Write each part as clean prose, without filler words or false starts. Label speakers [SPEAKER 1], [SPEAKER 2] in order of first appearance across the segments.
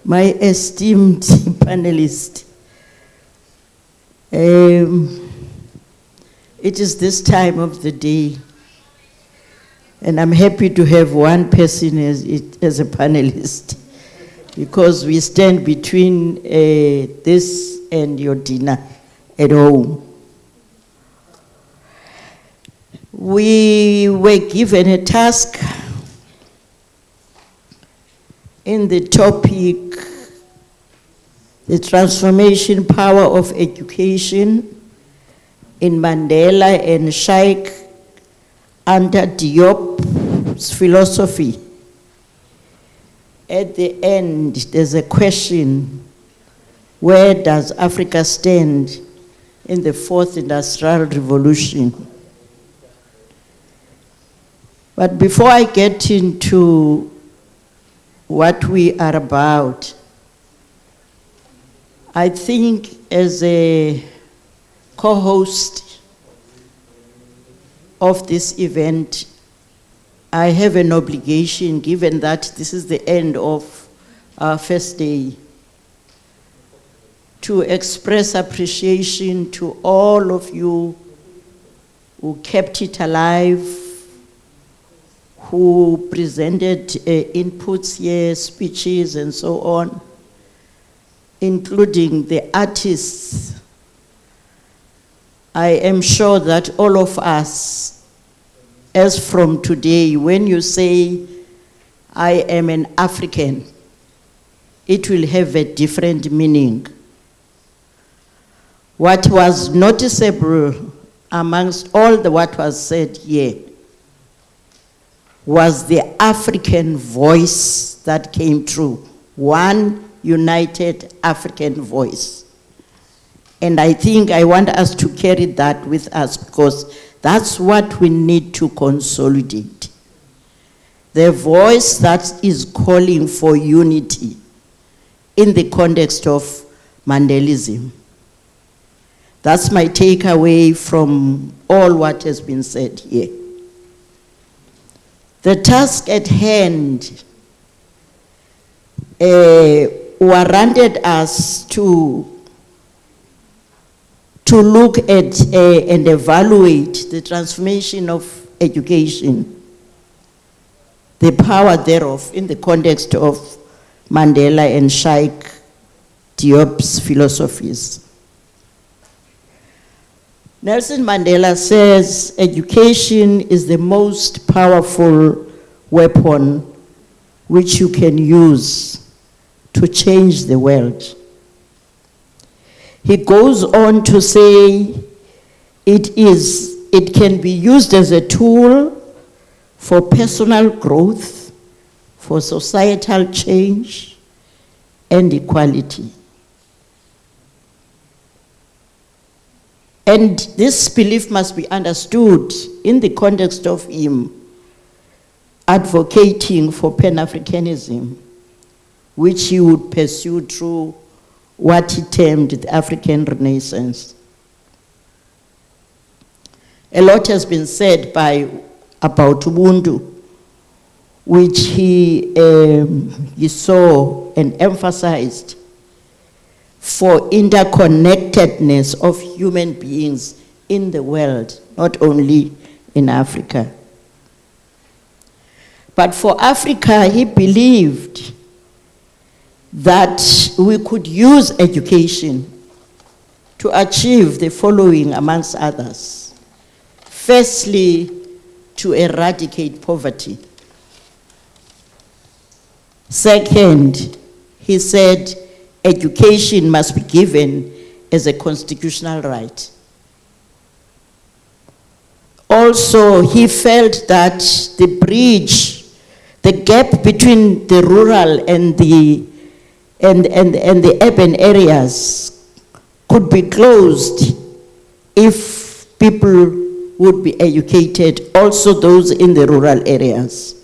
[SPEAKER 1] my esteemed panelists, it is this time of the day, and I'm happy to have one person as a panelist, because we stand between this and your dinner at home. We were given a task in the topic, the transformation power of education in Mandela and Sheikh Anta Diop's philosophy. At the end, there's a question: where does Africa stand in the fourth industrial revolution? But before I get into what we are about, I think as a co-host of this event, I have an obligation, given that this is the end of our first day, to express appreciation to all of you who kept it alive, who presented inputs here, speeches, and so on, including the artists. I am sure that all of us, as from today, when you say, I am an African, it will have a different meaning. What was noticeable amongst all what was said here was the African voice that came through, one united African voice. And I think I want us to carry that with us, because that's what we need to consolidate. The voice that is calling for unity in the context of Mandelism. That's my takeaway from all what has been said here. The task at hand warranted us to look at and evaluate the transformation of education, the power thereof in the context of Mandela and Sheikh Diop's philosophies. Nelson Mandela says education is the most powerful weapon which you can use to change the world. He goes on to say it can be used as a tool for personal growth, for societal change, and equality. And this belief must be understood in the context of him advocating for Pan-Africanism, which he would pursue through what he termed the African Renaissance. A lot has been said about Ubuntu, which he saw and emphasized for interconnectedness of human beings in the world, not only in Africa. But for Africa, he believed that we could use education to achieve the following, amongst others. Firstly, to eradicate poverty. Second, he said education must be given as a constitutional right. Also, he felt that the bridge, the gap between the rural and the urban areas could be closed if people would be educated, also those in the rural areas.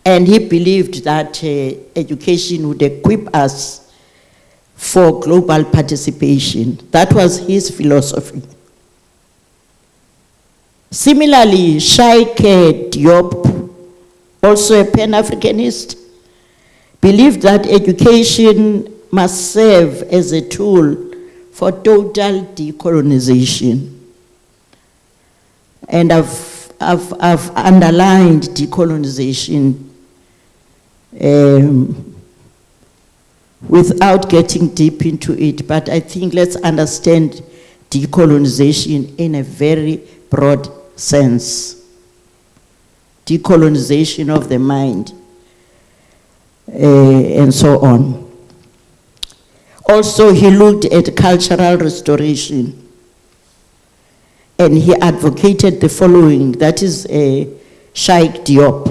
[SPEAKER 1] And he believed that education would equip us for global participation. That was his philosophy. Similarly, Sheikh Diop, also a Pan-Africanist, believed that education must serve as a tool for total decolonization. And I've underlined decolonization without getting deep into it, but I think let's understand decolonization in a very broad sense. Decolonization of the mind, and so on. Also, he looked at cultural restoration, and he advocated the following, that is Cheikh Diop.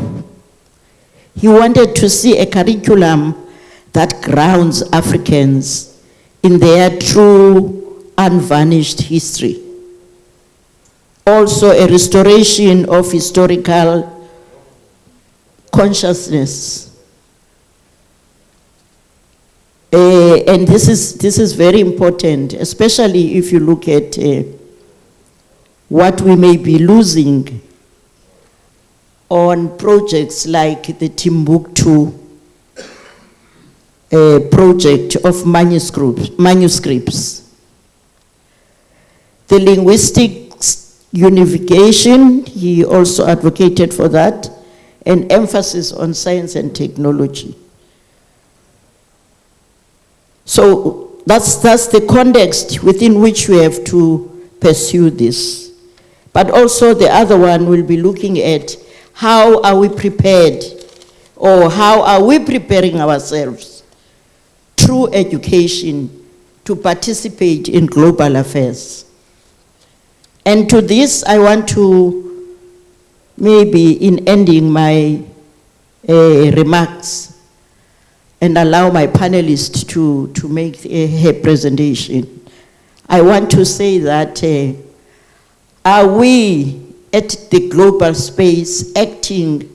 [SPEAKER 1] He wanted to see a curriculum that grounds Africans in their true, unvarnished history. Also, a restoration of historical consciousness. And this is very important, especially if you look at what we may be losing on projects like the Timbuktu project of manuscripts. The linguistic unification, he also advocated for that, and emphasis on science and technology. So that's the context within which we have to pursue this. But also the other one will be looking at how are we prepared, or how are we preparing ourselves through education to participate in global affairs. And to this, I want to, maybe in ending my remarks, and allow my panelists to make her presentation. I want to say that are we at the global space acting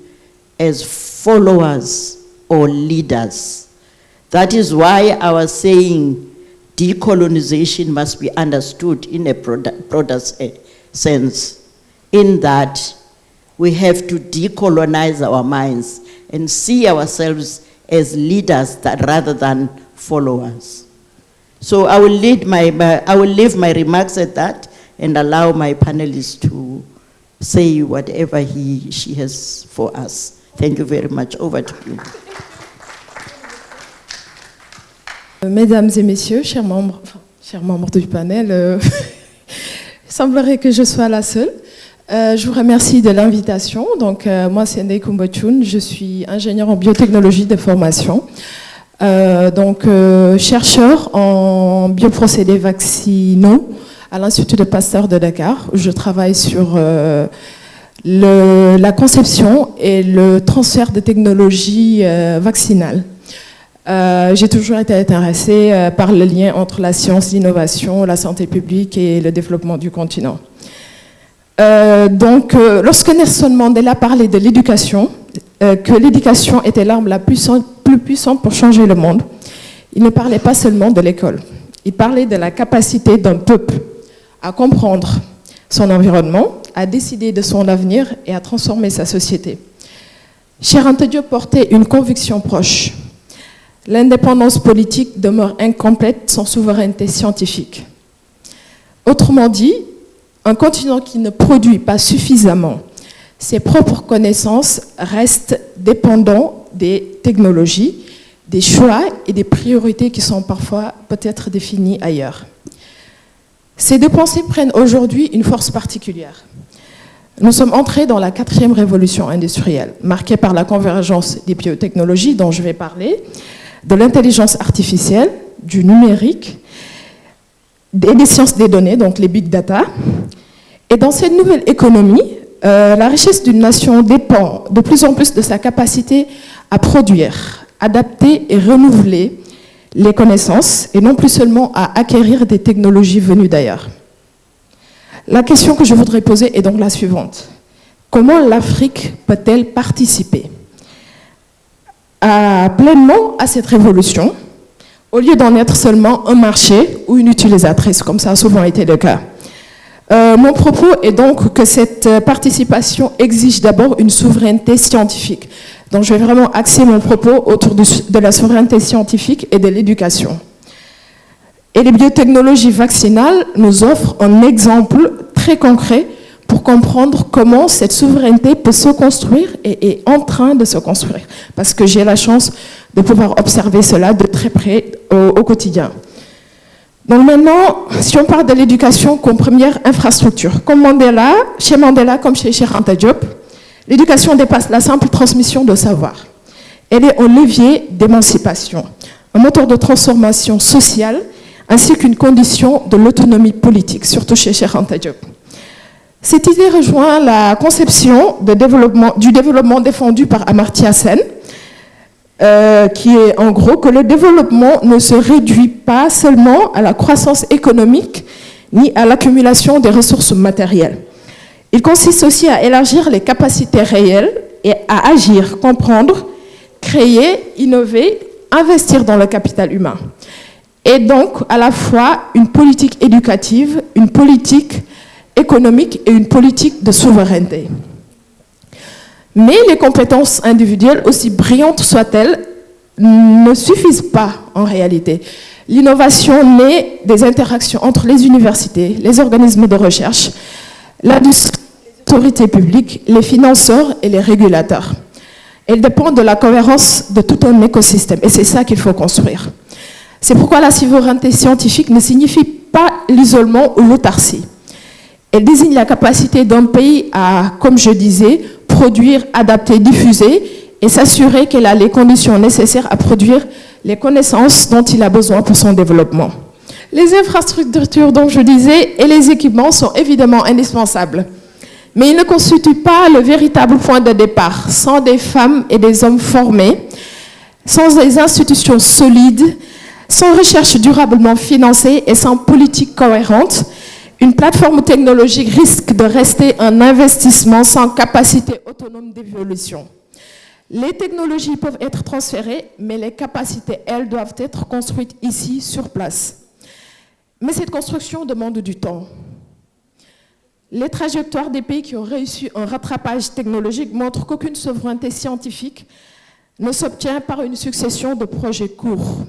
[SPEAKER 1] as followers or leaders? That is why I was saying decolonization must be understood in a broader sense, in that we have to decolonize our minds and see ourselves as leaders rather than followers. So I will leave my remarks at that and allow my panelists to say whatever she has for us. Thank you very much. Over to you.
[SPEAKER 2] Mesdames et messieurs, chers membres du panel, il semblerait que je sois la seule. Je vous remercie de l'invitation. Donc, moi, c'est Ndeye Koumba-Thioune, je suis ingénieure en biotechnologie de formation. Chercheur en bioprocédés vaccinaux à l'Institut de Pasteur de Dakar, où je travaille sur la conception et le transfert de technologies vaccinales. J'ai toujours été intéressée par le lien entre la science, l'innovation, la santé publique et le développement du continent. Lorsque Nelson Mandela parlait de l'éducation, que l'éducation était l'arme la plus puissante pour changer le monde, il ne parlait pas seulement de l'école. Il parlait de la capacité d'un peuple à comprendre son environnement, à décider de son avenir et à transformer sa société. Cheikh Anta Diop portait une conviction proche. L'indépendance politique demeure incomplète sans souveraineté scientifique. Autrement dit, un continent qui ne produit pas suffisamment ses propres connaissances reste dépendant des technologies, des choix et des priorités qui sont parfois peut-être définies ailleurs. Ces deux pensées prennent aujourd'hui une force particulière. Nous sommes entrés dans la 4e révolution industrielle, marquée par la convergence des biotechnologies dont je vais parler, de l'intelligence artificielle, du numérique, et des sciences des données, donc les big data. Et dans cette nouvelle économie, la richesse d'une nation dépend de plus en plus de sa capacité à produire, adapter et renouveler les connaissances, et non plus seulement à acquérir des technologies venues d'ailleurs. La question que je voudrais poser est donc la suivante. Comment l'Afrique peut-elle participer pleinement à cette révolution, au lieu d'en être seulement un marché ou une utilisatrice, comme ça a souvent été le cas? Mon propos est donc que cette participation exige d'abord une souveraineté scientifique. Donc je vais vraiment axer mon propos autour de la souveraineté scientifique et de l'éducation. Et les biotechnologies vaccinales nous offrent un exemple très concret pour comprendre comment cette souveraineté peut se construire et est en train de se construire. Parce que j'ai la chance de pouvoir observer cela de très près au quotidien. Donc maintenant, si on parle de l'éducation comme première infrastructure, comme chez Mandela comme chez Cheikh Anta Diop, l'éducation dépasse la simple transmission de savoir. Elle est un levier d'émancipation, un moteur de transformation sociale, ainsi qu'une condition de l'autonomie politique, surtout chez Cheikh Anta Diop. Cette idée rejoint la conception du développement défendu par Amartya Sen, qui est en gros que le développement ne se réduit pas seulement à la croissance économique ni à l'accumulation des ressources matérielles. Il consiste aussi à élargir les capacités réelles et à agir, comprendre, créer, innover, investir dans le capital humain. Et donc à la fois une politique éducative, une politique économique et une politique de souveraineté. Mais les compétences individuelles, aussi brillantes soient-elles, ne suffisent pas en réalité. L'innovation naît des interactions entre les universités, les organismes de recherche, l'industrie, les autorités publiques, les financeurs et les régulateurs. Elle dépend de la cohérence de tout un écosystème et c'est ça qu'il faut construire. C'est pourquoi la souveraineté scientifique ne signifie pas l'isolement ou l'autarcie. Elle désigne la capacité d'un pays à, comme je disais, produire, adapter, diffuser et s'assurer qu'elle a les conditions nécessaires à produire les connaissances dont il a besoin pour son développement. Les infrastructures, donc je disais, et les équipements sont évidemment indispensables. Mais ils ne constituent pas le véritable point de départ. Sans des femmes et des hommes formés, sans des institutions solides, sans recherche durablement financée et sans politique cohérente, une plateforme technologique risque de rester un investissement sans capacité autonome d'évolution. Les technologies peuvent être transférées, mais les capacités, elles, doivent être construites ici, sur place. Mais cette construction demande du temps. Les trajectoires des pays qui ont réussi un rattrapage technologique montrent qu'aucune souveraineté scientifique ne s'obtient par une succession de projets courts.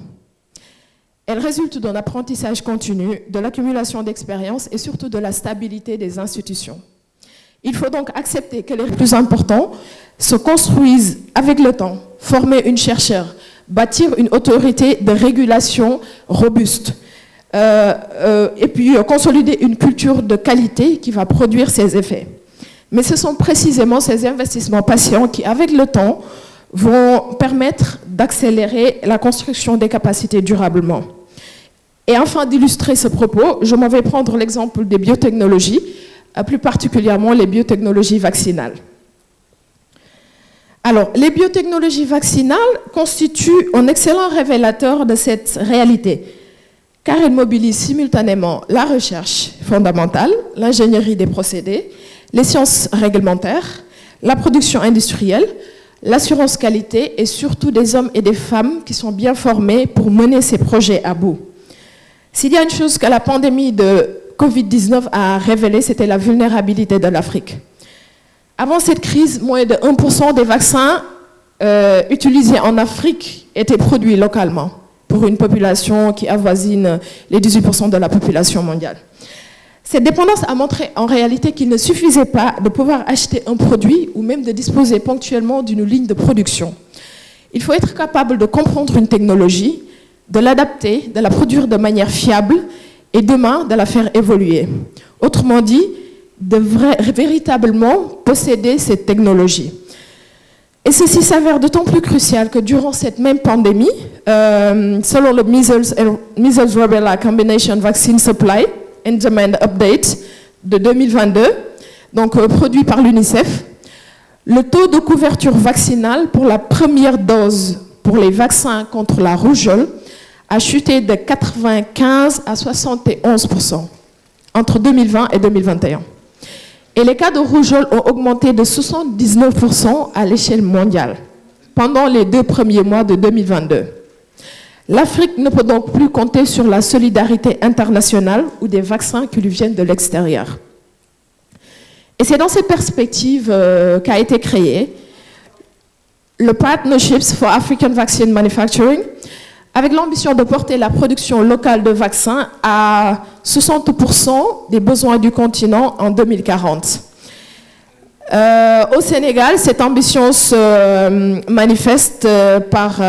[SPEAKER 2] Elle résulte d'un apprentissage continu, de l'accumulation d'expériences et surtout de la stabilité des institutions. Il faut donc accepter que les plus importants se construisent avec le temps, former une chercheure, bâtir une autorité de régulation robuste, et puis consolider une culture de qualité qui va produire ses effets. Mais ce sont précisément ces investissements patients qui, avec le temps, vont permettre d'accélérer la construction des capacités durablement. Et afin d'illustrer ce propos, je m'en vais prendre l'exemple des biotechnologies, plus particulièrement les biotechnologies vaccinales. Alors, les biotechnologies vaccinales constituent un excellent révélateur de cette réalité, car elles mobilisent simultanément la recherche fondamentale, l'ingénierie des procédés, les sciences réglementaires, la production industrielle, l'assurance qualité et surtout des hommes et des femmes qui sont bien formés pour mener ces projets à bout. S'il y a une chose que la pandémie de Covid-19 a révélée, c'était la vulnérabilité de l'Afrique. Avant cette crise, moins de 1% des vaccins utilisés en Afrique étaient produits localement pour une population qui avoisine les 18% de la population mondiale. Cette dépendance a montré en réalité qu'il ne suffisait pas de pouvoir acheter un produit ou même de disposer ponctuellement d'une ligne de production. Il faut être capable de comprendre une technologie, de l'adapter, de la produire de manière fiable et demain de la faire évoluer. Autrement dit, de véritablement posséder cette technologie. Et ceci s'avère d'autant plus crucial que durant cette même pandémie, selon le Measles-Rubella Combination Vaccine Supply and Demand Update de 2022, donc produit par l'UNICEF, le taux de couverture vaccinale pour la première dose pour les vaccins contre la rougeole a chuté de 95 à 71% entre 2020 et 2021. Et les cas de rougeole ont augmenté de 79% à l'échelle mondiale pendant les 2 premiers mois de 2022. L'Afrique ne peut donc plus compter sur la solidarité internationale ou des vaccins qui lui viennent de l'extérieur. Et c'est dans cette perspective qu'a été créé le Partnerships for African Vaccine Manufacturing, avec l'ambition de porter la production locale de vaccins à 60% des besoins du continent en 2040. Au Sénégal, cette ambition se manifeste par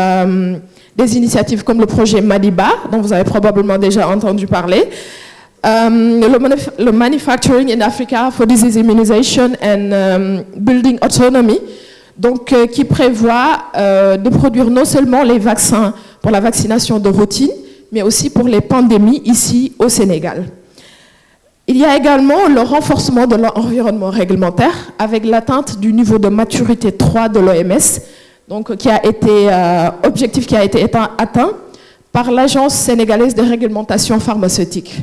[SPEAKER 2] des initiatives comme le projet Madiba, dont vous avez probablement déjà entendu parler, le Manufacturing in Africa for Disease Immunization and Building Autonomy, donc, qui prévoit de produire non seulement les vaccins pour la vaccination de routine, mais aussi pour les pandémies ici au Sénégal. Il y a également le renforcement de l'environnement réglementaire avec l'atteinte du niveau de maturité 3 de l'OMS, donc objectif qui a été atteint par l'Agence sénégalaise de réglementation pharmaceutique.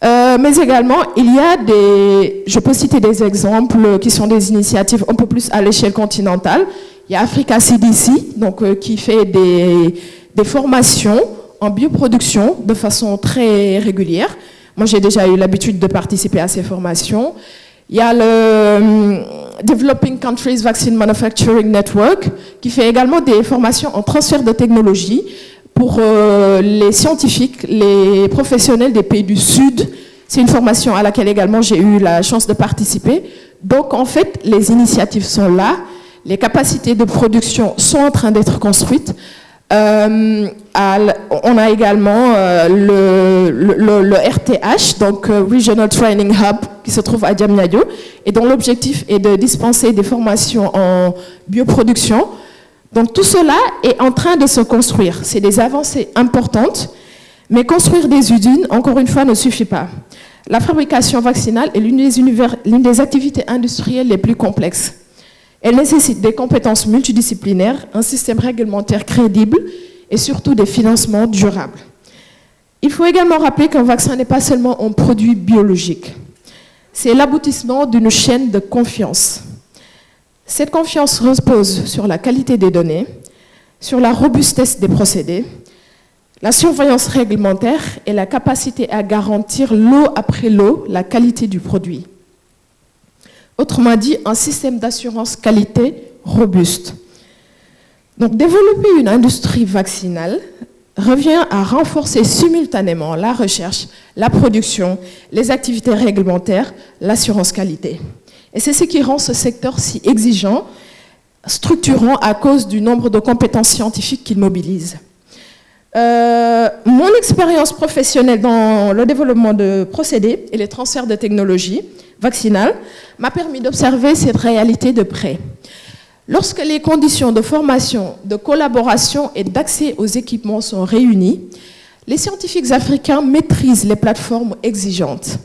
[SPEAKER 2] Mais également, il y a je peux citer des exemples qui sont des initiatives un peu plus à l'échelle continentale. Il y a Africa CDC, donc, qui fait des formations en bioproduction de façon très régulière. Moi, j'ai déjà eu l'habitude de participer à ces formations. Il y a le Developing Countries Vaccine Manufacturing Network, qui fait également des formations en transfert de technologie pour les scientifiques, les professionnels des pays du Sud. C'est une formation à laquelle également j'ai eu la chance de participer. Donc, en fait, les initiatives sont là, les capacités de production sont en train d'être construites. On a également le RTH, donc Regional Training Hub, qui se trouve à Diamniadio, et dont l'objectif est de dispenser des formations en bioproduction. Donc tout cela est en train de se construire. C'est des avancées importantes, mais construire des usines, encore une fois, ne suffit pas. La fabrication vaccinale est l'une des activités industrielles les plus complexes. Elle nécessite des compétences multidisciplinaires, un système réglementaire crédible et surtout des financements durables. Il faut également rappeler qu'un vaccin n'est pas seulement un produit biologique. C'est l'aboutissement d'une chaîne de confiance. Cette confiance repose sur la qualité des données, sur la robustesse des procédés, la surveillance réglementaire et la capacité à garantir lot après lot la qualité du produit. Autrement dit, un système d'assurance qualité robuste. Donc, développer une industrie vaccinale revient à renforcer simultanément la recherche, la production, les activités réglementaires, l'assurance qualité. Et c'est ce qui rend ce secteur si exigeant, structurant à cause du nombre de compétences scientifiques qu'il mobilise. Mon expérience professionnelle dans le développement de procédés et les transferts de technologies vaccinales m'a permis d'observer cette réalité de près. Lorsque les conditions de formation, de collaboration et d'accès aux équipements sont réunies, les scientifiques africains maîtrisent les plateformes exigeantes,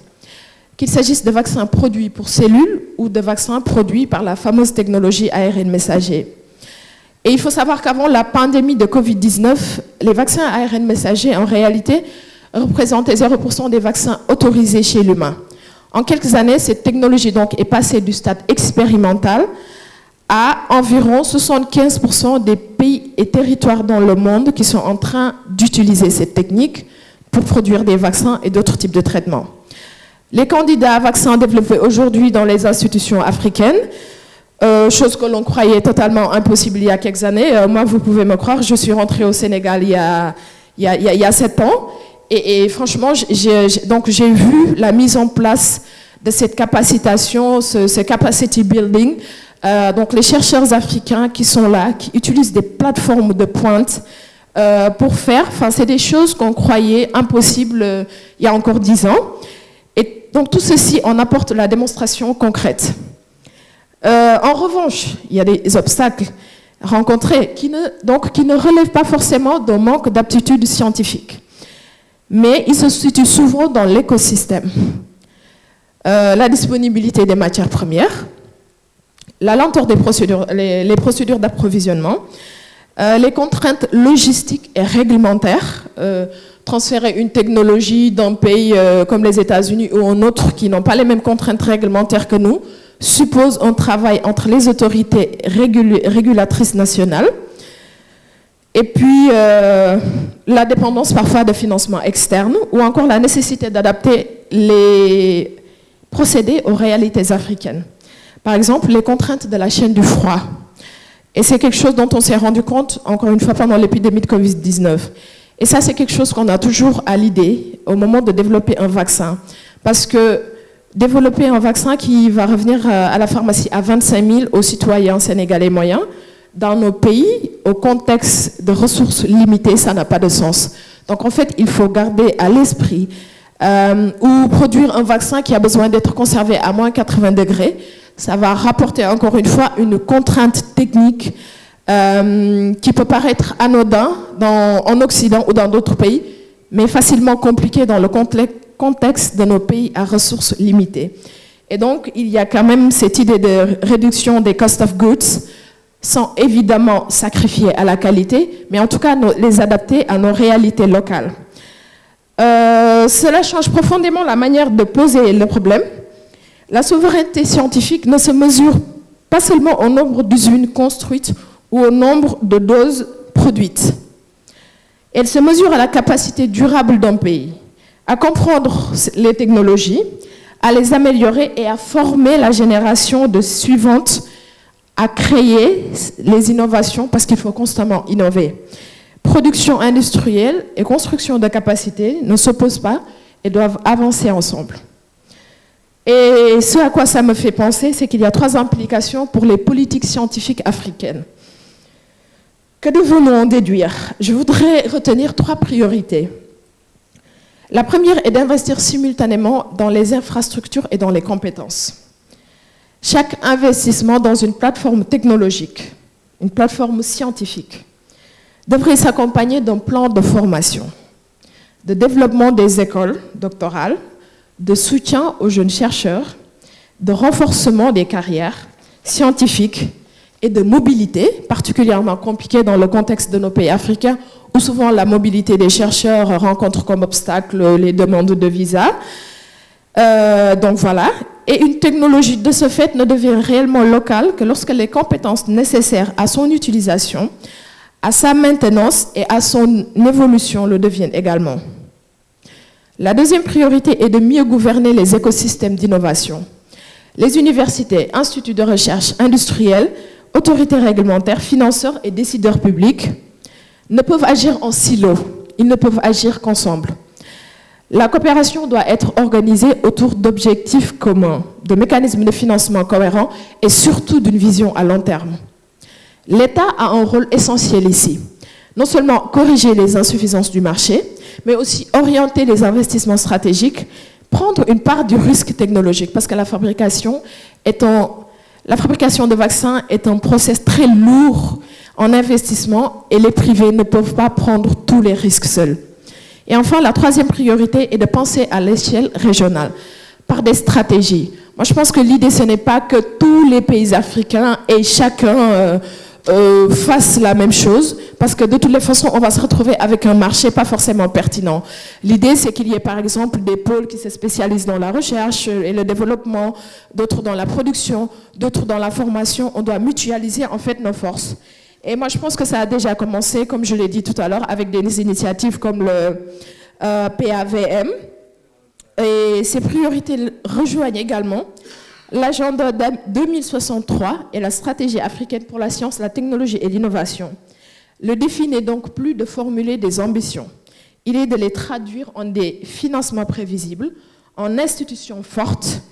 [SPEAKER 2] qu'il s'agisse de vaccins produits pour cellules ou de vaccins produits par la fameuse technologie ARN messager. Et il faut savoir qu'avant la pandémie de Covid-19, les vaccins ARN messagers, en réalité, représentaient 0% des vaccins autorisés chez l'humain. En quelques années, cette technologie donc est passée du stade expérimental à environ 75% des pays et territoires dans le monde qui sont en train d'utiliser cette technique pour produire des vaccins et d'autres types de traitements. Les candidats à vaccins développés aujourd'hui dans les institutions africaines, chose que l'on croyait totalement impossible il y a quelques années. Moi, vous pouvez me croire, je suis rentrée au Sénégal il y a 7 ans. Et franchement, j'ai vu la mise en place de cette capacitation, ce capacity building. Donc les chercheurs africains qui sont là, qui utilisent des plateformes de pointe pour faire, c'est des choses qu'on croyait impossibles il y a encore 10 ans. Et donc tout ceci en apporte la démonstration concrète. En revanche, il y a des obstacles rencontrés qui ne relèvent pas forcément d'un manque d'aptitude scientifique. Mais ils se situent souvent dans l'écosystème. La disponibilité des matières premières, la lenteur des procédures, les procédures d'approvisionnement, les contraintes logistiques et réglementaires, transférer une technologie d'un pays comme les États-Unis ou un autre qui n'ont pas les mêmes contraintes réglementaires que nous, suppose un travail entre les autorités régulatrices nationales et puis la dépendance parfois de financement externe ou encore la nécessité d'adapter les procédés aux réalités africaines. Par exemple, les contraintes de la chaîne du froid Et c'est quelque chose dont on s'est rendu compte, encore une fois, pendant l'épidémie de Covid-19. Et ça, c'est quelque chose qu'on a toujours à l'idée au moment de développer un vaccin. Parce que développer un vaccin qui va revenir à la pharmacie à 25 000 aux citoyens sénégalais moyens, dans nos pays, au contexte de ressources limitées, ça n'a pas de sens. Donc en fait, il faut garder à l'esprit ou produire un vaccin qui a besoin d'être conservé à moins 80 degrés, ça va rapporter encore une fois une contrainte technique qui peut paraître anodin en Occident ou dans d'autres pays, mais facilement compliqué dans le contexte de nos pays à ressources limitées. Et donc, il y a quand même cette idée de réduction des cost of goods, sans évidemment sacrifier à la qualité, mais en tout cas les adapter à nos réalités locales. Cela change profondément la manière de poser le problème. La souveraineté scientifique ne se mesure pas seulement au nombre d'usines construites ou au nombre de doses produites. Elle se mesure à la capacité durable d'un pays, à comprendre les technologies, à les améliorer et à former la génération suivante à créer les innovations, parce qu'il faut constamment innover. Production industrielle et construction de capacités ne s'opposent pas et doivent avancer ensemble. Et ce à quoi ça me fait penser, c'est qu'il y a 3 implications pour les politiques scientifiques africaines. Que devons-nous en déduire? Je voudrais retenir 3 priorités. La première est d'investir simultanément dans les infrastructures et dans les compétences. Chaque investissement dans une plateforme technologique, une plateforme scientifique, devrait s'accompagner d'un plan de formation, de développement des écoles doctorales, de soutien aux jeunes chercheurs, de renforcement des carrières scientifiques et de mobilité, particulièrement compliquée dans le contexte de nos pays africains, où souvent la mobilité des chercheurs rencontre comme obstacle les demandes de visa. Donc voilà. Et une technologie de ce fait ne devient réellement locale que lorsque les compétences nécessaires à son utilisation, à sa maintenance et à son évolution le deviennent également. La deuxième priorité est de mieux gouverner les écosystèmes d'innovation. Les universités, instituts de recherche industriels, autorités réglementaires, financeurs et décideurs publics ne peuvent agir en silo, ils ne peuvent agir qu'ensemble. La coopération doit être organisée autour d'objectifs communs, de mécanismes de financement cohérents et surtout d'une vision à long terme. L'État a un rôle essentiel ici. Non seulement corriger les insuffisances du marché, mais aussi orienter les investissements stratégiques, prendre une part du risque technologique, parce que la fabrication de vaccins est un process très lourd en investissement et les privés ne peuvent pas prendre tous les risques seuls. Et enfin, la troisième priorité est de penser à l'échelle régionale, par des stratégies. Moi, je pense que l'idée, ce n'est pas que tous les pays africains et chacun fassent la même chose, parce que de toutes les façons, on va se retrouver avec un marché pas forcément pertinent. L'idée, c'est qu'il y ait par exemple des pôles qui se spécialisent dans la recherche et le développement, d'autres dans la production, d'autres dans la formation. On doit mutualiser en fait nos forces. Et moi, je pense que ça a déjà commencé, comme je l'ai dit tout à l'heure, avec des initiatives comme le PAVM. Et ces priorités rejoignent également l'agenda 2063 et la stratégie africaine pour la science, la technologie et l'innovation. Le défi n'est donc plus de formuler des ambitions. Il est de les traduire en des financements prévisibles, en institutions fortes,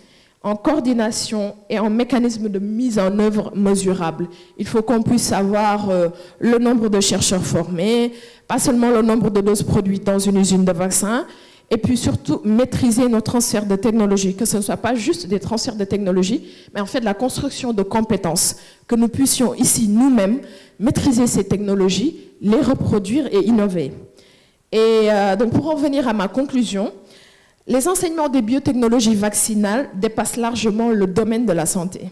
[SPEAKER 2] en coordination et en mécanismes de mise en œuvre mesurables. Il faut qu'on puisse savoir le nombre de chercheurs formés, pas seulement le nombre de doses produites dans une usine de vaccins, et puis surtout maîtriser nos transferts de technologie, que ce ne soit pas juste des transferts de technologie, mais en fait la construction de compétences, que nous puissions ici nous-mêmes maîtriser ces technologies, les reproduire et innover. Et donc pour en venir à ma conclusion, les enseignements des biotechnologies vaccinales dépassent largement le domaine de la santé.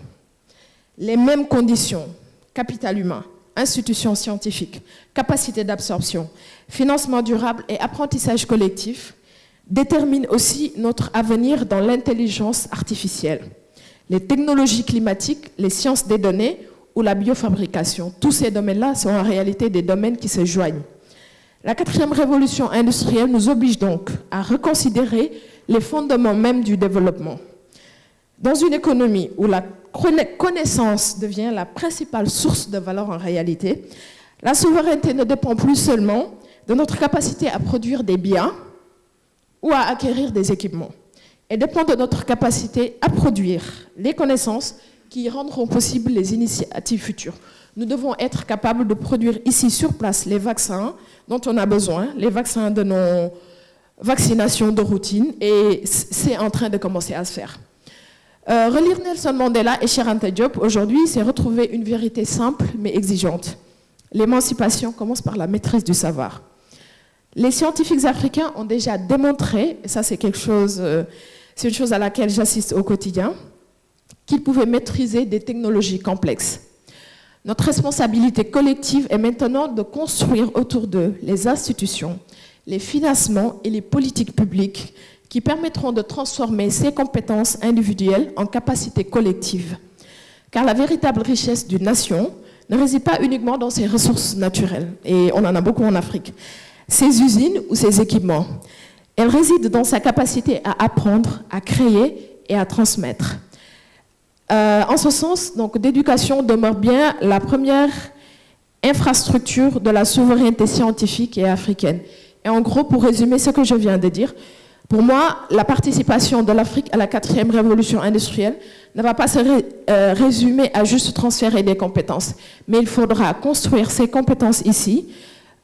[SPEAKER 2] Les mêmes conditions, capital humain, institutions scientifiques, capacité d'absorption, financement durable et apprentissage collectif déterminent aussi notre avenir dans l'intelligence artificielle, les technologies climatiques, les sciences des données ou la biofabrication. Tous ces domaines-là sont en réalité des domaines qui se joignent. La 4e révolution industrielle nous oblige donc à reconsidérer les fondements même du développement. Dans une économie où la connaissance devient la principale source de valeur en réalité, la souveraineté ne dépend plus seulement de notre capacité à produire des biens ou à acquérir des équipements. Elle dépend de notre capacité à produire les connaissances qui rendront possibles les initiatives futures. Nous devons être capables de produire ici sur place les vaccins dont on a besoin, les vaccins de nos vaccinations de routine, et c'est en train de commencer à se faire. Relire Nelson Mandela et Cheikh Anta Diop aujourd'hui, c'est retrouver une vérité simple mais exigeante. L'émancipation commence par la maîtrise du savoir. Les scientifiques africains ont déjà démontré, et ça c'est une chose à laquelle j'assiste au quotidien, qu'ils pouvaient maîtriser des technologies complexes. Notre responsabilité collective est maintenant de construire autour d'eux les institutions, les financements et les politiques publiques qui permettront de transformer ces compétences individuelles en capacités collectives. Car la véritable richesse d'une nation ne réside pas uniquement dans ses ressources naturelles, et on en a beaucoup en Afrique, ses usines ou ses équipements. Elle réside dans sa capacité à apprendre, à créer et à transmettre. En ce sens, donc, l'éducation demeure bien la première infrastructure de la souveraineté scientifique et africaine. Et en gros, pour résumer ce que je viens de dire, pour moi, la participation de l'Afrique à la 4e révolution industrielle ne va pas se résumer à juste transférer des compétences, mais il faudra construire ces compétences ici,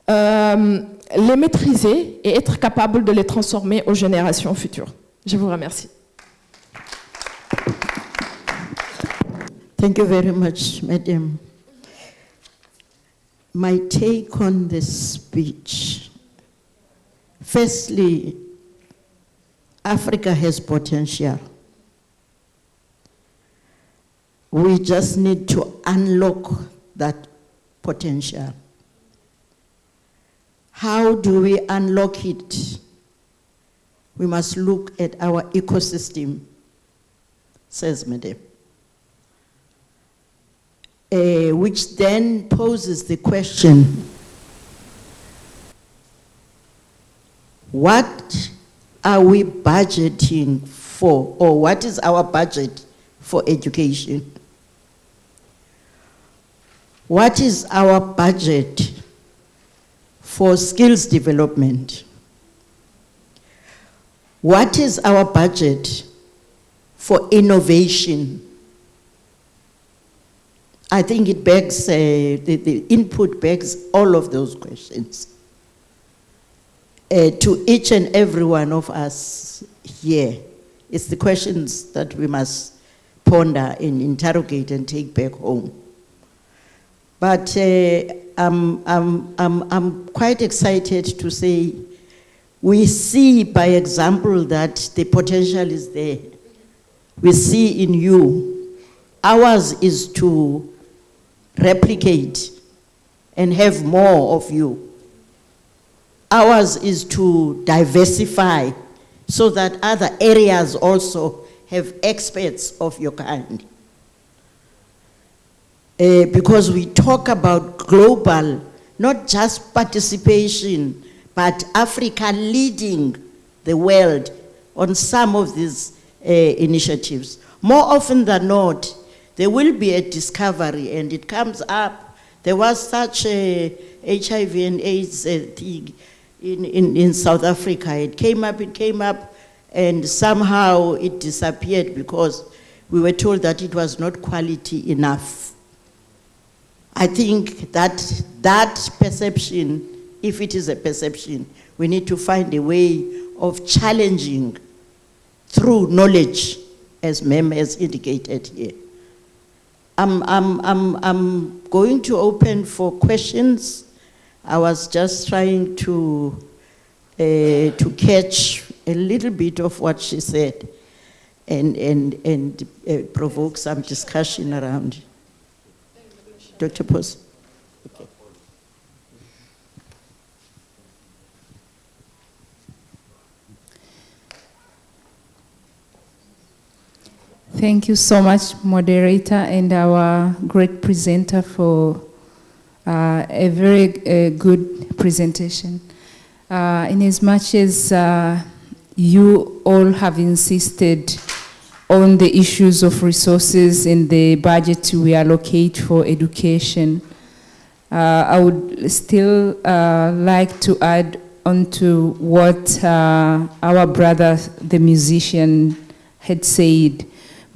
[SPEAKER 2] les maîtriser et être capable de les transformer aux générations futures. Je vous remercie.
[SPEAKER 1] Thank you very much, Madam. My take on this speech. Firstly, Africa has potential. We just need to unlock that potential. How do we unlock it? We must look at our ecosystem, says Madam. Which then poses the question, what are we budgeting for, or what is our budget for education? What is our budget for skills development? What is our budget for innovation? I think it begs, the input begs all of those questions. To each and every one of us here, it's the questions that we must ponder and interrogate and take back home. But I'm quite excited to say we see by example that the potential is there. We see in you. Ours is to replicate and have more of you. Ours is to diversify so that other areas also have experts of your kind. Because we talk about global, not just participation, but Africa leading the world on some of these initiatives. More often than not, there will be a discovery and it comes up. There was such a HIV and AIDS thing in South Africa. It came up, and somehow it disappeared because we were told that it was not quality enough. I think that perception, if it is a perception, we need to find a way of challenging through knowledge, as Mem has indicated here. I'm going to open for questions. I was just trying to catch a little bit of what she said and provoke some discussion around it. Dr. Pos. Okay.
[SPEAKER 3] Thank you so much, moderator, and our great presenter for a very good presentation. In as much as you all have insisted on the issues of resources and the budget we allocate for education. I would still like to add on to what our brother, the musician, had said,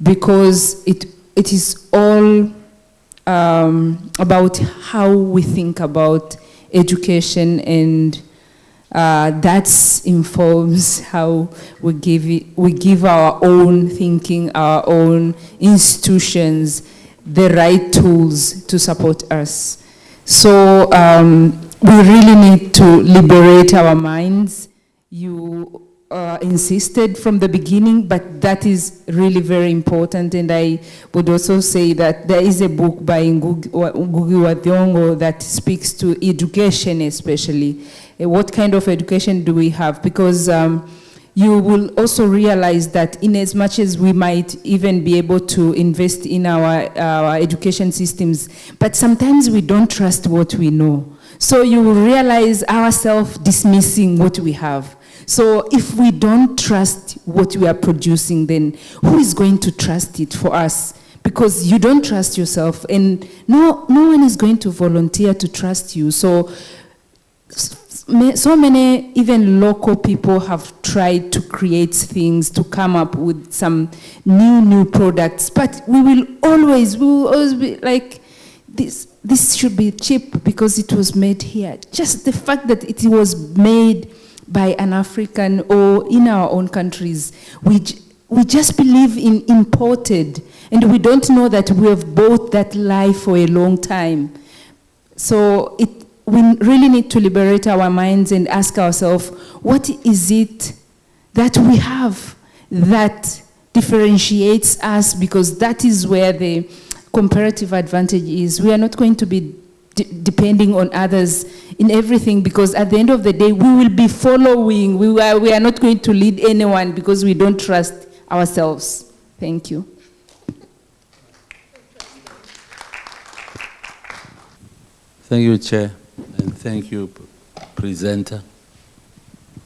[SPEAKER 3] because it is all about how we think about education, and that informs how we give our own thinking, our own institutions, the right tools to support us. So we really need to liberate our minds. You insisted from the beginning, but that is really very important. And I would also say that there is a book by Ngugi wa Thiong'o that speaks to education especially. What kind of education do we have? Because you will also realize that in as much as we might even be able to invest in our education systems, but sometimes we don't trust what we know. So you will realize ourselves dismissing what we have. So if we don't trust what we are producing, then who is going to trust it for us? Because you don't trust yourself, and no one is going to volunteer to trust you. So many, even local people have tried to create things, to come up with some new products, but we will always be like, this should be cheap because it was made here. Just the fact that it was made by an African or in our own countries, we just believe in imported, and we don't know that we have bought that lie for a long time. So we really need to liberate our minds and ask ourselves, what is it that we have that differentiates us? Because that is where the comparative advantage is. We are not going to be depending on others in everything, because at the end of the day, we will be following. We are not going to lead anyone because we don't trust ourselves. Thank you.
[SPEAKER 4] Thank you, Chair, and thank you, presenter.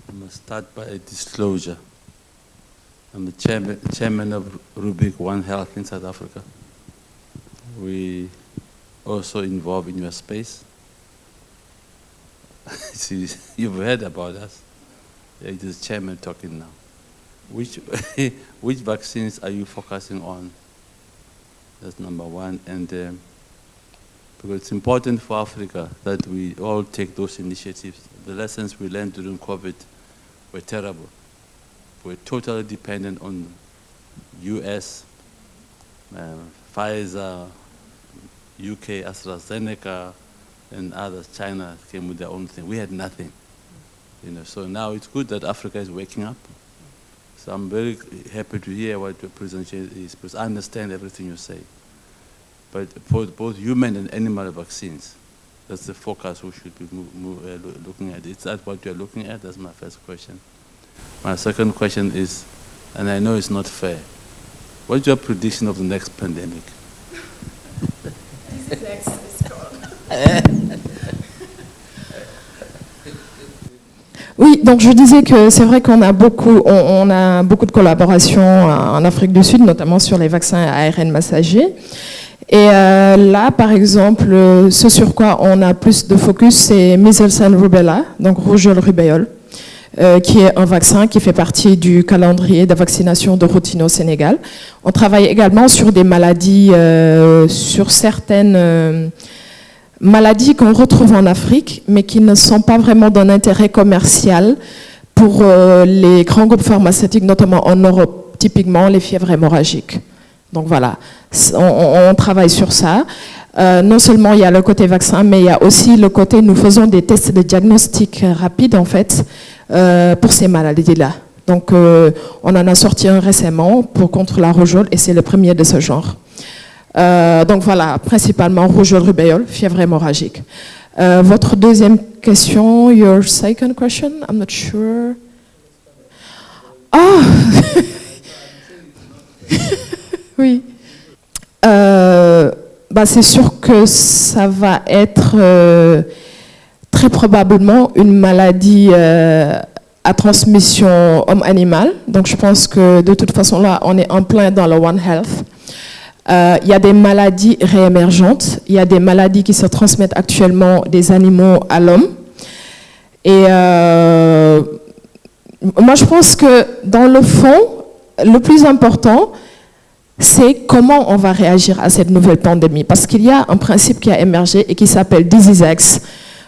[SPEAKER 4] I must start by a disclosure. I'm the chairman of Rubik One Health in South Africa. We also involved in your space. See, you've heard about us. It is chairman talking now. Which vaccines are you focusing on? That's number one. And because it's important for Africa that we all take those initiatives. The lessons we learned during COVID were terrible. We're totally dependent on US, Pfizer, UK, AstraZeneca, and others. China came with their own thing. We had nothing. So now it's good that Africa is waking up. So I'm very happy to hear what your presentation is, because I understand everything you say. But for both human and animal vaccines, that's the focus we should be looking at. Is that what you're looking at? That's my first question. My second question is, and I know it's not fair, what's your prediction of the next pandemic?
[SPEAKER 2] Oui, donc je disais que c'est vrai qu'on a beaucoup de collaborations en Afrique du Sud, notamment sur les vaccins à ARN messager. Et là, par exemple, ce sur quoi on a plus de focus, c'est Measles and Rubella, donc rougeole rubéole, qui est un vaccin qui fait partie du calendrier de vaccination de routine au Sénégal. On travaille également sur des maladies, sur certaines maladies qu'on retrouve en Afrique, mais qui ne sont pas vraiment d'un intérêt commercial pour les grands groupes pharmaceutiques, notamment en Europe, typiquement les fièvres hémorragiques. Donc voilà, on travaille sur ça. Non seulement il y a le côté vaccin, mais il y a aussi le côté, nous faisons des tests de diagnostic rapide en fait, pour ces maladies-là. Donc on en a sorti un récemment contre la rougeole et c'est le premier de ce genre. Donc voilà, principalement rougeole rubéole, fièvre hémorragique. Votre deuxième question, your second question, I'm not sure. Ah oui. C'est sûr que ça va être très probablement une maladie à transmission homme-animal. Donc je pense que de toute façon là, on est en plein dans le One Health. Il y a des maladies réémergentes, il y a des maladies qui se transmettent actuellement des animaux à l'homme. Et moi je pense que dans le fond, le plus important, c'est comment on va réagir à cette nouvelle pandémie. Parce qu'il y a un principe qui a émergé et qui s'appelle Disease X.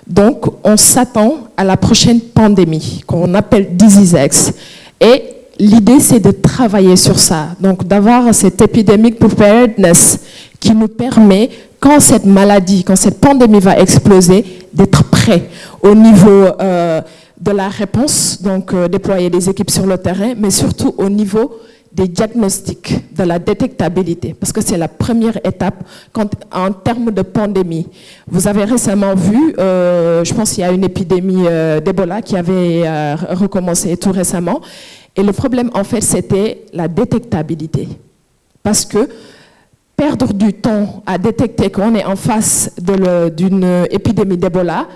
[SPEAKER 2] Donc, on s'attend à la prochaine pandémie, qu'on appelle Disease X. Et l'idée, c'est de travailler sur ça. Donc, d'avoir cette epidemic preparedness qui nous permet, quand cette maladie, quand cette pandémie va exploser, d'être prêt au niveau de la réponse, donc déployer des équipes sur le terrain, mais surtout au niveau des diagnostics, de la détectabilité, parce que c'est la première étape en termes de pandémie. Vous avez récemment vu, je pense qu'il y a une épidémie d'Ebola qui avait recommencé tout récemment, et le problème en fait c'était la détectabilité, parce que perdre du temps à détecter qu'on est en face d'une épidémie d'Ebola,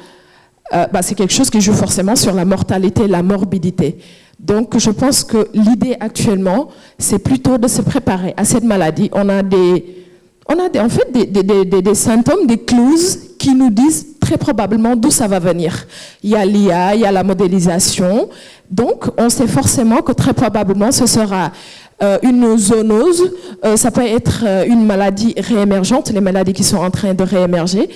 [SPEAKER 2] c'est quelque chose qui joue forcément sur la mortalité, la morbidité. Donc, je pense que l'idée actuellement, c'est plutôt de se préparer à cette maladie. On a en fait des symptômes, des clues qui nous disent très probablement d'où ça va venir. Il y a l'IA, il y a la modélisation. Donc, on sait forcément que très probablement ce sera une zoonose, ça peut être une maladie réémergente, les maladies qui sont en train de réémerger.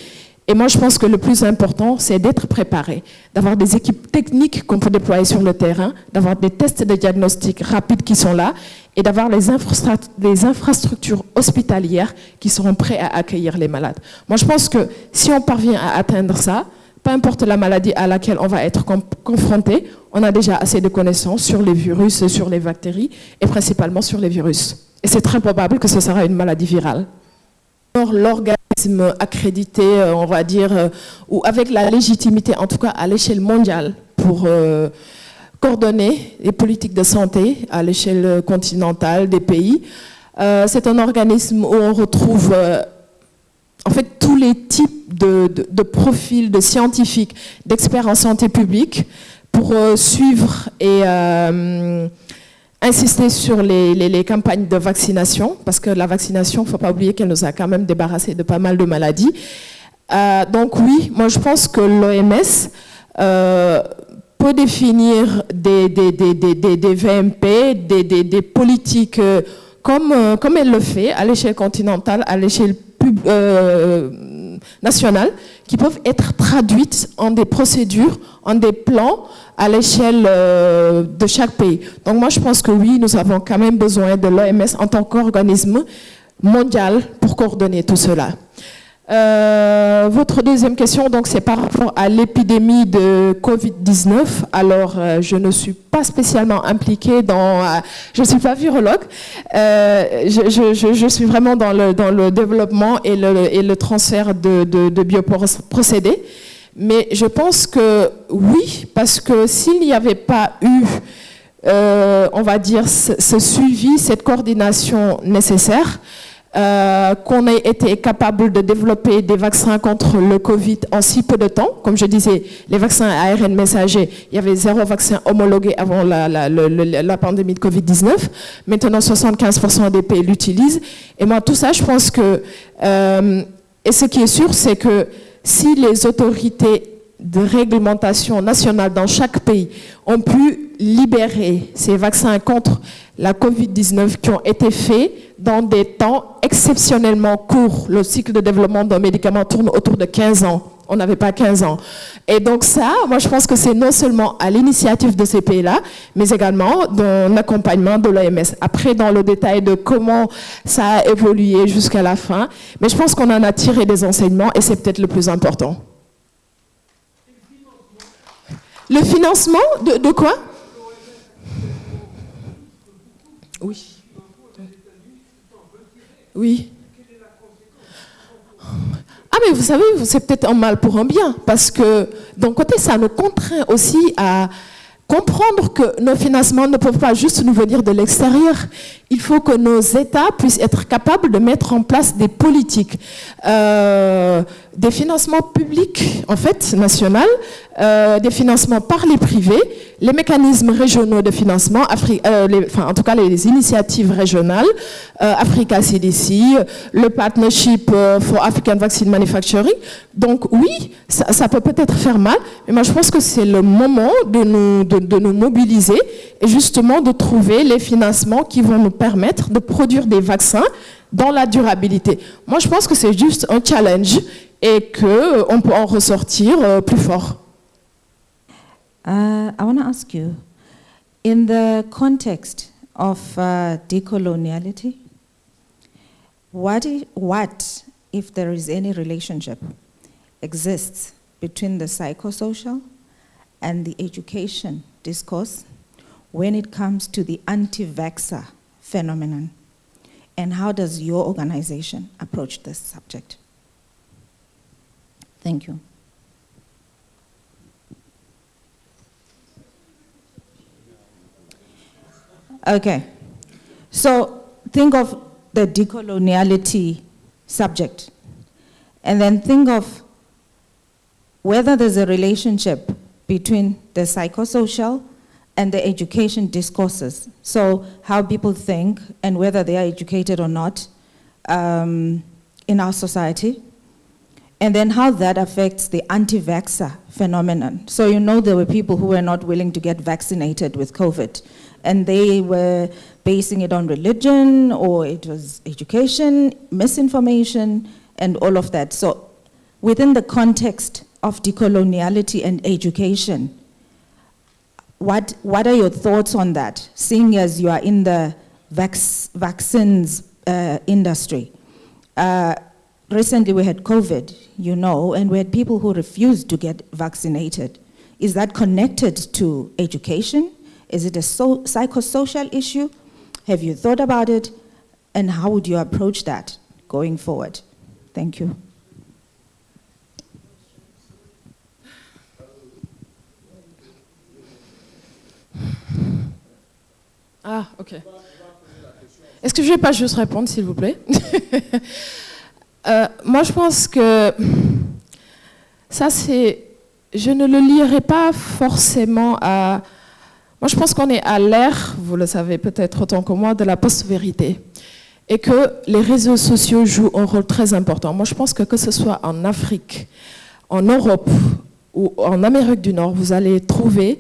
[SPEAKER 2] Et moi, je pense que le plus important, c'est d'être préparé, d'avoir des équipes techniques qu'on peut déployer sur le terrain, d'avoir des tests de diagnostic rapides qui sont là et d'avoir les infrastructures hospitalières qui seront prêtes à accueillir les malades. Moi, je pense que si on parvient à atteindre ça, peu importe la maladie à laquelle on va être confronté, on a déjà assez de connaissances sur les virus, sur les bactéries et principalement sur les virus. Et c'est très probable que ce sera une maladie virale. L'organisme accrédité, on va dire, ou avec la légitimité, en tout cas à l'échelle mondiale, pour coordonner les politiques de santé à l'échelle continentale des pays. C'est un organisme où on retrouve en fait tous les types de profils de scientifiques, d'experts en santé publique pour suivre et insister sur les campagnes de vaccination, parce que la vaccination, il ne faut pas oublier qu'elle nous a quand même débarrassé de pas mal de maladies. Donc oui, moi je pense que l'OMS peut définir des VMP, des politiques comme elle le fait à l'échelle continentale, à l'échelle nationale, qui peuvent être traduites en des procédures, en des plans à l'échelle de chaque pays. Donc moi je pense que oui, nous avons quand même besoin de l'OMS en tant qu'organisme mondial pour coordonner tout cela. Votre deuxième question, donc, c'est par rapport à l'épidémie de Covid-19. Alors, je ne suis pas spécialement impliquée je ne suis pas virologue. Je suis vraiment dans le développement et le transfert de bioprocédés. Mais je pense que oui, parce que s'il n'y avait pas eu, on va dire, ce suivi, cette coordination nécessaire, qu'on ait été capable de développer des vaccins contre le Covid en si peu de temps. Comme je disais, les vaccins à ARN messager, il y avait 0 vaccin homologué avant la pandémie de Covid-19. Maintenant, 75% des pays l'utilisent. Et moi, tout ça, je pense que... et ce qui est sûr, c'est que si les autorités de réglementation nationale dans chaque pays ont pu libérer ces vaccins contre la Covid-19 qui ont été faits dans des temps exceptionnellement courts. Le cycle de développement d'un médicament tourne autour de 15 ans. On n'avait pas 15 ans. Et donc ça, moi je pense que c'est non seulement à l'initiative de ces pays-là, mais également d'un accompagnement de l'OMS. Après, dans le détail de comment ça a évolué jusqu'à la fin, mais je pense qu'on en a tiré des enseignements et c'est peut-être le plus important. Le financement de quoi? Oui. Oui. Ah mais vous savez, c'est peut-être un mal pour un bien, parce que d'un côté, ça nous contraint aussi à comprendre que nos financements ne peuvent pas juste nous venir de l'extérieur. Il faut que nos États puissent être capables de mettre en place des politiques, des financements publics, en fait, nationaux, des financements par les privés, les mécanismes régionaux de financement, en tout cas les initiatives régionales, Africa CDC, le Partnership for African Vaccine Manufacturing. Donc oui, ça peut peut-être faire mal, mais moi je pense que c'est le moment de nous mobiliser et justement de trouver les financements qui vont nous permettre de produire des vaccins dans la durabilité. Moi je pense que c'est juste un challenge et qu'on peut en ressortir plus fort.
[SPEAKER 5] I want to ask you, in the context of decoloniality, what if there is any relationship exists between the psychosocial and the education discourse when it comes to the anti-vaxxer phenomenon? And how does your organization approach this subject? Thank you. Okay, so think of the decoloniality subject, and then think of whether there's a relationship between the psychosocial and the education discourses. So how people think and whether they are educated or not in our society, and then how that affects the anti-vaxxer phenomenon. So you know there were people who were not willing to get vaccinated with COVID, and they were basing it on religion, or it was education, misinformation, and all of that. So within the context of decoloniality and education, what are your thoughts on that, seeing as you are in the vaccines industry? Recently we had COVID, you know, and we had people who refused to get vaccinated. Is that connected to education? Is it a psychosocial issue? Have you thought about it? And how would you approach that going forward? Thank you.
[SPEAKER 2] Ah, ok. Est-ce que je vais pas juste répondre, s'il vous plaît? Moi, je pense que ça, je ne le lierai pas forcément à... Moi, je pense qu'on est à l'ère, vous le savez peut-être autant que moi, de la post-vérité. Et que les réseaux sociaux jouent un rôle très important. Moi, je pense que ce soit en Afrique, en Europe ou en Amérique du Nord, vous allez trouver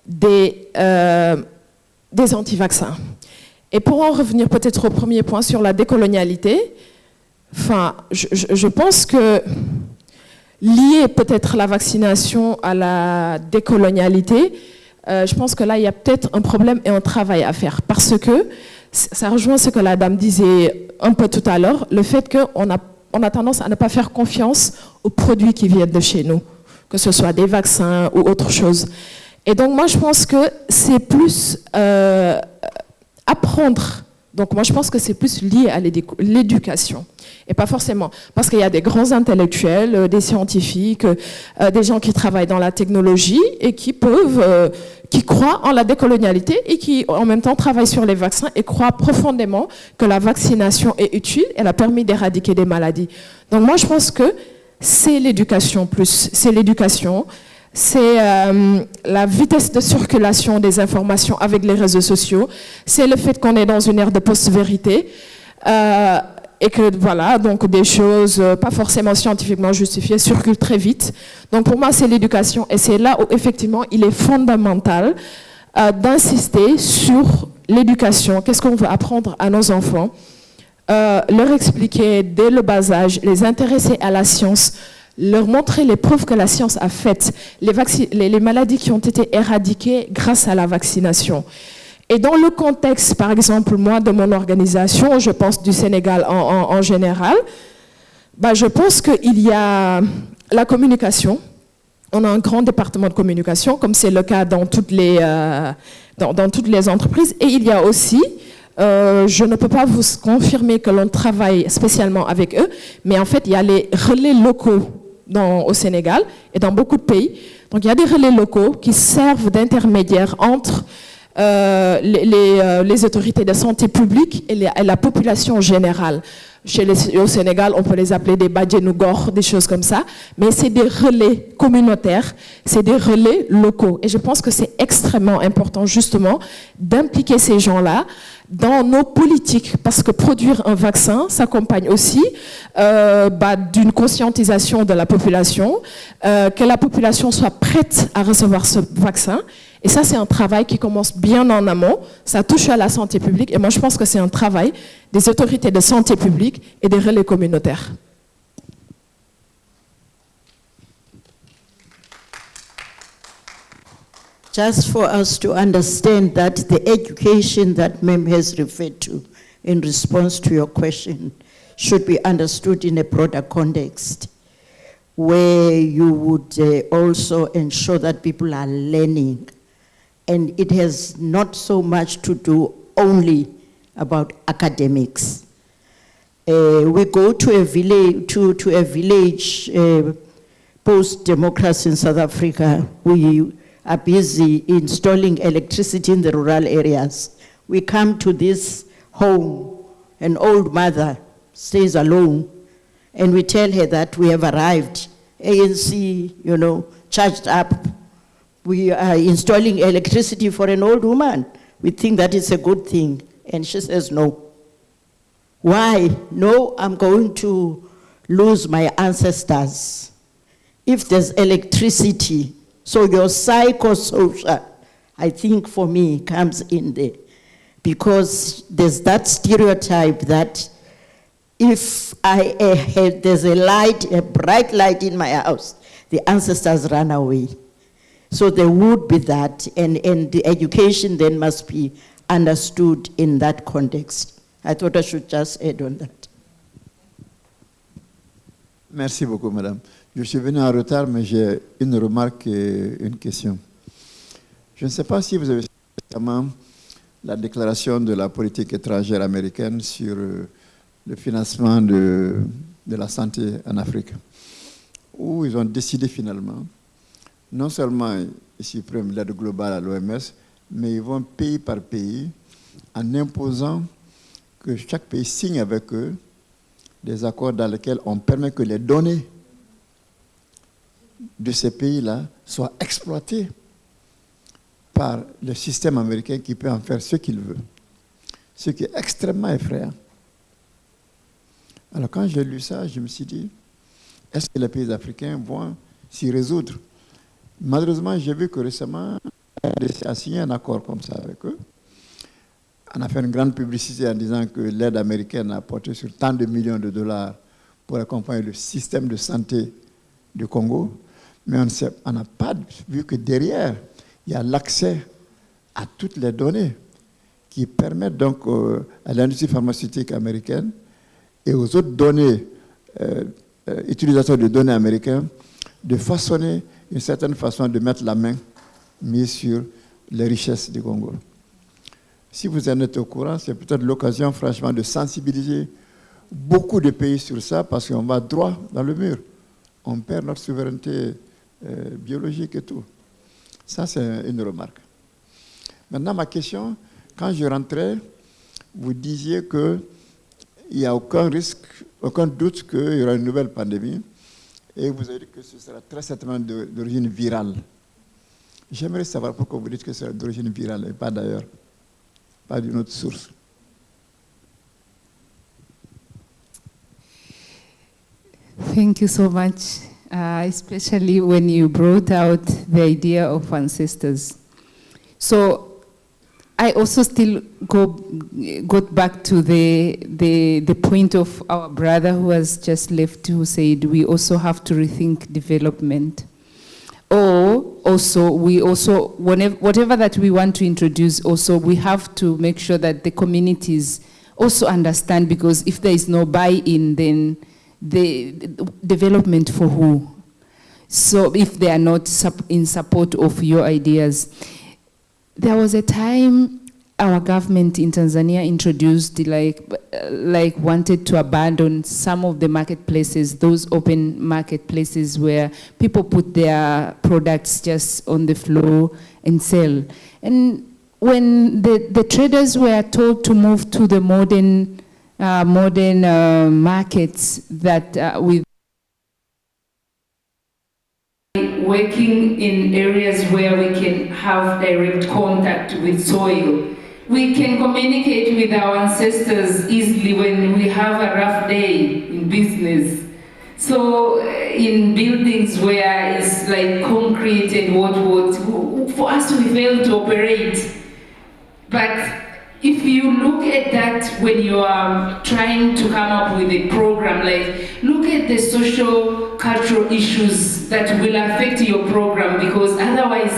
[SPEAKER 2] des anti-vaccins. Et pour en revenir peut-être au premier point sur la décolonialité, je pense que lier peut-être la vaccination à la décolonialité, je pense que là, il y a peut-être un problème et un travail à faire. Parce que ça rejoint ce que la dame disait un peu tout à l'heure, le fait qu'on a tendance à ne pas faire confiance aux produits qui viennent de chez nous, que ce soit des vaccins ou autre chose. Et donc, moi, je pense que c'est plus apprendre. Donc, moi, je pense que c'est plus lié à l'éducation. Et pas forcément. Parce qu'il y a des grands intellectuels, des scientifiques, des gens qui travaillent dans la technologie et qui croient en la décolonialité et qui, en même temps, travaillent sur les vaccins et croient profondément que la vaccination est utile. Elle a permis d'éradiquer des maladies. Donc, moi, je pense que c'est l'éducation plus. C'est l'éducation. C'est la vitesse de circulation des informations avec les réseaux sociaux. C'est le fait qu'on est dans une ère de post-vérité. Et que voilà, donc des choses pas forcément scientifiquement justifiées circulent très vite. Donc pour moi, c'est l'éducation et c'est là où effectivement il est fondamental d'insister sur l'éducation. Qu'est-ce qu'on veut apprendre à nos enfants, leur expliquer dès le bas âge, les intéresser à la science, leur montrer les preuves que la science a faites, les maladies qui ont été éradiquées grâce à la vaccination. Et dans le contexte, par exemple, moi, de mon organisation, je pense du Sénégal en général, je pense qu'il y a la communication. On a un grand département de communication, comme c'est le cas dans toutes les entreprises. Et il y a aussi, je ne peux pas vous confirmer que l'on travaille spécialement avec eux, mais en fait, il y a les relais locaux au Sénégal et dans beaucoup de pays. Donc, il y a des relais locaux qui servent d'intermédiaires entre les autorités de santé publique et la population générale. Au Sénégal, on peut les appeler des Badjenougor, des choses comme ça, mais c'est des relais communautaires, c'est des relais locaux. Et je pense que c'est extrêmement important, justement, d'impliquer ces gens-là dans nos politiques, parce que produire un vaccin s'accompagne aussi d'une conscientisation de la population, que la population soit prête à recevoir ce vaccin. Et ça, c'est un travail qui commence bien en amont. Ça touche à la santé publique. Et moi, je pense que c'est un travail des autorités de santé publique et des relais communautaires.
[SPEAKER 1] Just for us to understand that the education that Mem has referred to in response to your question should be understood in a broader context, where you would also ensure that people are learning. And it has not so much to do only about academics. We go to a village, post-democracy in South Africa. We are busy installing electricity in the rural areas. We come to this home, an old mother stays alone, and we tell her that we have arrived, ANC, charged up. We are installing electricity for an old woman. We think that is a good thing. And she says, no. Why? No, I'm going to lose my ancestors. If there's electricity, so your psychosocial, I think for me, comes in there. Because there's that stereotype that if there's a light, a bright light in my house, the ancestors run away. So there would be that, and the education then must be understood in that context. I thought I should just add on that.
[SPEAKER 6] Merci beaucoup, madame. Je suis venu en retard, mais j'ai une remarque et une question. Je ne sais pas si vous avez récemment la déclaration de la politique étrangère américaine sur le financement de la santé en Afrique, où ils ont décidé finalement, non seulement ils suppriment l'aide globale à l'OMS, mais ils vont pays par pays en imposant que chaque pays signe avec eux des accords dans lesquels on permet que les données de ces pays-là soient exploitées par le système américain qui peut en faire ce qu'il veut. Ce qui est extrêmement effrayant. Alors quand j'ai lu ça, je me suis dit, est-ce que les pays africains vont s'y résoudre? Malheureusement, j'ai vu que récemment, la RDC a signé un accord comme ça avec eux. On a fait une grande publicité en disant que l'aide américaine a apporté sur tant de millions de dollars pour accompagner le système de santé du Congo. Mais on n'a pas vu que derrière, il y a l'accès à toutes les données qui permettent donc à l'industrie pharmaceutique américaine et aux autres données, utilisateurs de données américains, de façonner une certaine façon de mettre la main mise sur les richesses du Congo. Si vous en êtes au courant, c'est peut-être l'occasion, franchement, de sensibiliser beaucoup de pays sur ça, parce qu'on va droit dans le mur. On perd notre souveraineté biologique et tout. Ça, c'est une remarque. Maintenant, ma question, quand je rentrais, vous disiez qu'il n'y a aucun risque, aucun doute qu'il y aura une nouvelle pandémie, et vous avez dit que ce sera très certainement d'origine virale. J'aimerais savoir pourquoi vous dites que c'est d'origine virale et pas d'ailleurs, pas d'une autre source.
[SPEAKER 3] Thank you so much, especially when you brought out the idea of ancestors. So I also still got back to the point of our brother who has just left, who said we also have to rethink development. Or also, whatever that we want to introduce, also we have to make sure that the communities also understand, because if there is no buy-in, then the development for who? So if they are not in support of your ideas. There was a time our government in Tanzania introduced, like wanted to abandon some of the marketplaces, those open marketplaces where people put their products just on the floor and sell. And when the traders were told to move to the modern markets that with working in areas where we can have direct contact with soil. We can communicate with our ancestors easily when we have a rough day in business. So in buildings where it's like concrete and what, for us we fail to operate. But if you look at that when you are trying to come up with a program, like look at the social, cultural issues that will affect your program, because otherwise,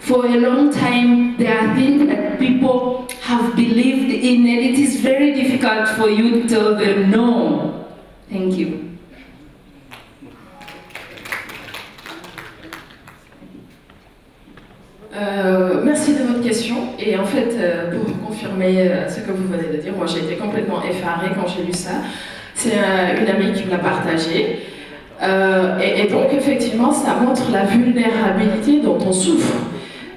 [SPEAKER 3] for a long time, there are things that people have believed in, and it is very difficult for you to tell them no. Thank you.
[SPEAKER 2] Merci de votre question. Et en fait, pour confirmer ce que vous venez de dire, moi j'ai été complètement effarée quand j'ai lu ça. C'est une amie qui me l'a partagé. Et donc, effectivement, ça montre la vulnérabilité dont on souffre.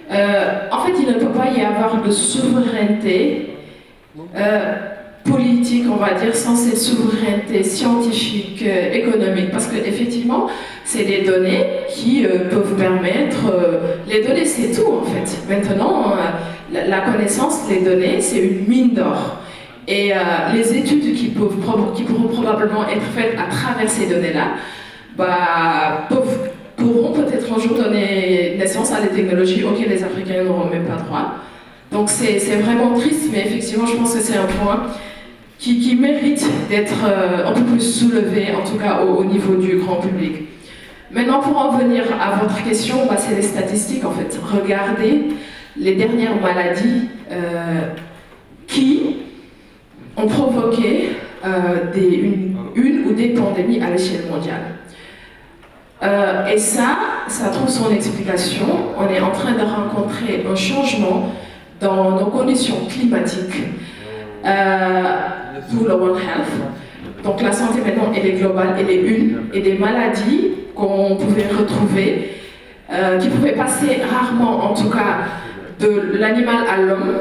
[SPEAKER 2] En fait, il ne peut pas y avoir de souveraineté politique, on va dire, sans cette souveraineté scientifique, économique. Parce qu'effectivement, c'est des données qui peuvent permettre... les données, c'est tout, en fait. Maintenant, la connaissance, les données, c'est une mine d'or. Et les études qui pourront probablement être faites à travers ces données-là, pourront peut-être un jour donner naissance à des technologies auxquelles les Africains n'auront même pas droit. Donc c'est vraiment triste, mais effectivement, je pense que c'est un point qui mérite d'être un peu plus soulevé, en tout cas au niveau du grand public. Maintenant, pour en venir à votre question, c'est les statistiques, en fait. Regardez les dernières maladies qui ont provoqué une ou des pandémies à l'échelle mondiale. Et ça trouve son explication. On est en train de rencontrer un changement dans nos conditions climatiques, d'où le One Health. Donc la santé maintenant, elle est globale, elle est une, et des maladies qu'on pouvait retrouver, qui pouvaient passer rarement, en tout cas, de l'animal à l'homme.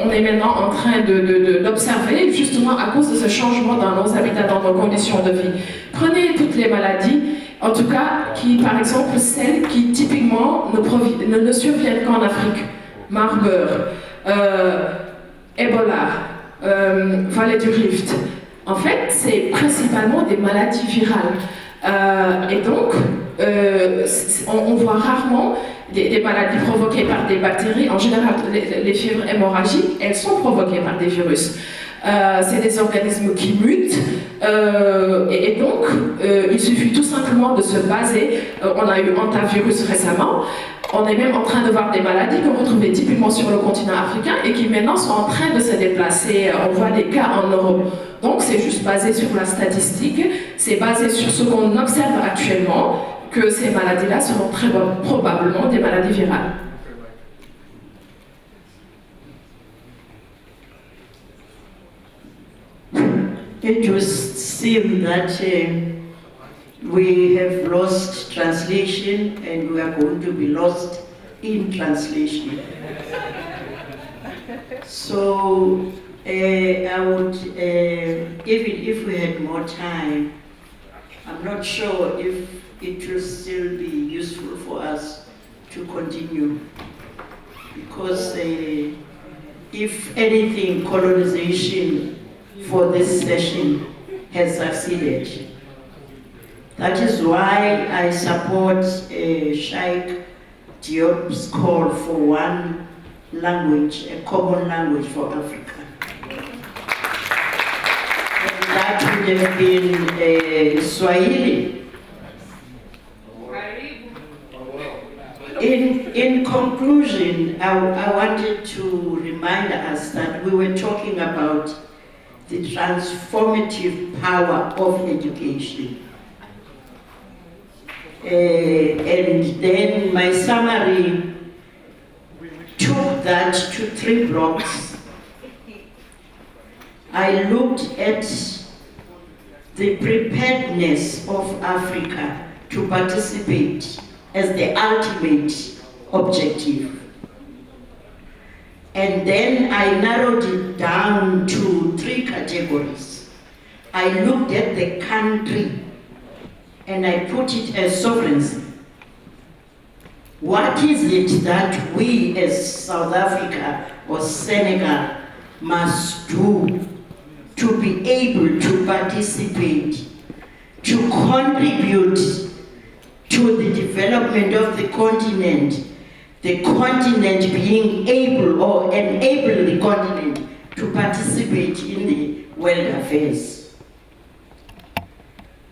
[SPEAKER 2] On est maintenant en train d'observer, justement à cause de ce changement dans nos habitats, dans nos conditions de vie. Prenez toutes les maladies, en tout cas, par exemple, celles qui typiquement ne surviennent qu'en Afrique. Marburg, Ebola, Vallée du Rift. En fait, c'est principalement des maladies virales. Et donc, on voit rarement des maladies provoquées par des bactéries. En général, les fièvres hémorragiques, elles sont provoquées par des virus. C'est des organismes qui mutent. Et donc, il suffit tout simplement de se baser. On a eu hantavirus récemment. On est même en train de voir des maladies qu'on retrouvait typiquement sur le continent africain et qui maintenant sont en train de se déplacer. On voit des cas en Europe. Donc c'est juste basé sur la statistique, c'est basé sur ce qu'on observe actuellement, que ces maladies-là seront très probablement des maladies virales.
[SPEAKER 1] It would seem that we have lost translation and we are going to be lost in translation. So I would, even if we had more time, I'm not sure if it will still be useful for us to continue. Because if anything, colonization for this session has succeeded. That is why I support Sheikh Diop's call for one language, a common language for Africa. And that would have been Swahili. In conclusion, I wanted to remind us that we were talking about the transformative power of education. And then my summary took that to 3 blocks. I looked at the preparedness of Africa to participate as the ultimate objective. And then I narrowed it down to 3 categories. I looked at the country and I put it as sovereignty. What is it that we as South Africa or Senegal must do to be able to participate, to contribute to the development of the continent being able or enable the continent to participate in the world affairs?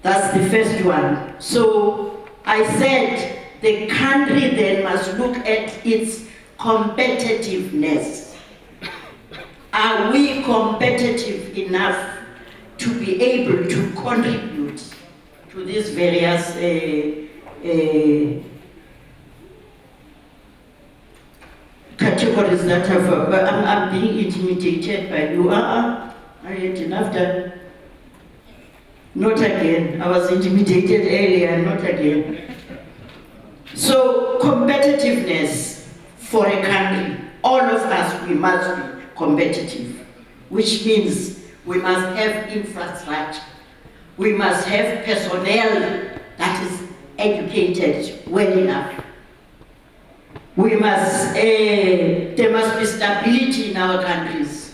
[SPEAKER 1] That's the first one. So I said the country then must look at its competitiveness. Are we competitive enough to be able to contribute to these various categories that have, I'm being intimidated by you. I had enough time. Not again. I was intimidated earlier, not again. So competitiveness for a country, all of us, we must be competitive, which means we must have infrastructure. We must have personnel that is educated well enough. We must, there must be stability in our countries.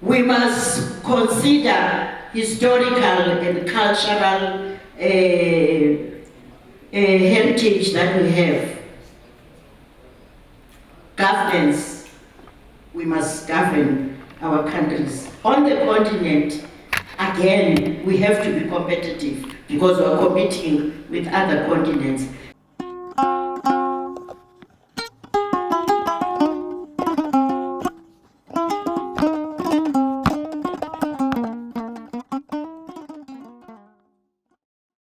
[SPEAKER 1] We must consider historical and cultural heritage that we have. Governance, we must govern our countries. On the continent, again, we have to be competitive because we're competing with other continents.